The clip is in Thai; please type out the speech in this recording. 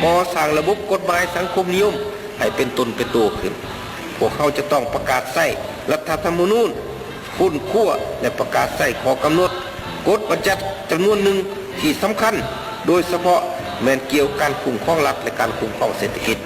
ก่อสร้างระบบกฎหมายสังคมนิยมให้เป็นตนเป็นตัวขึ้นพวกเขาจะต้องประกาศใช้รัฐธรรมนูญคุ้นคั่วและประกาศใช้ข้อกำหนดกฎบัญญัติจำนวนหนึ่งที่สำคัญโดยเฉพาะแม้นเกี่ยวกับการคุ้มครองรัฐและการคุ้มครองเศรษฐกิจ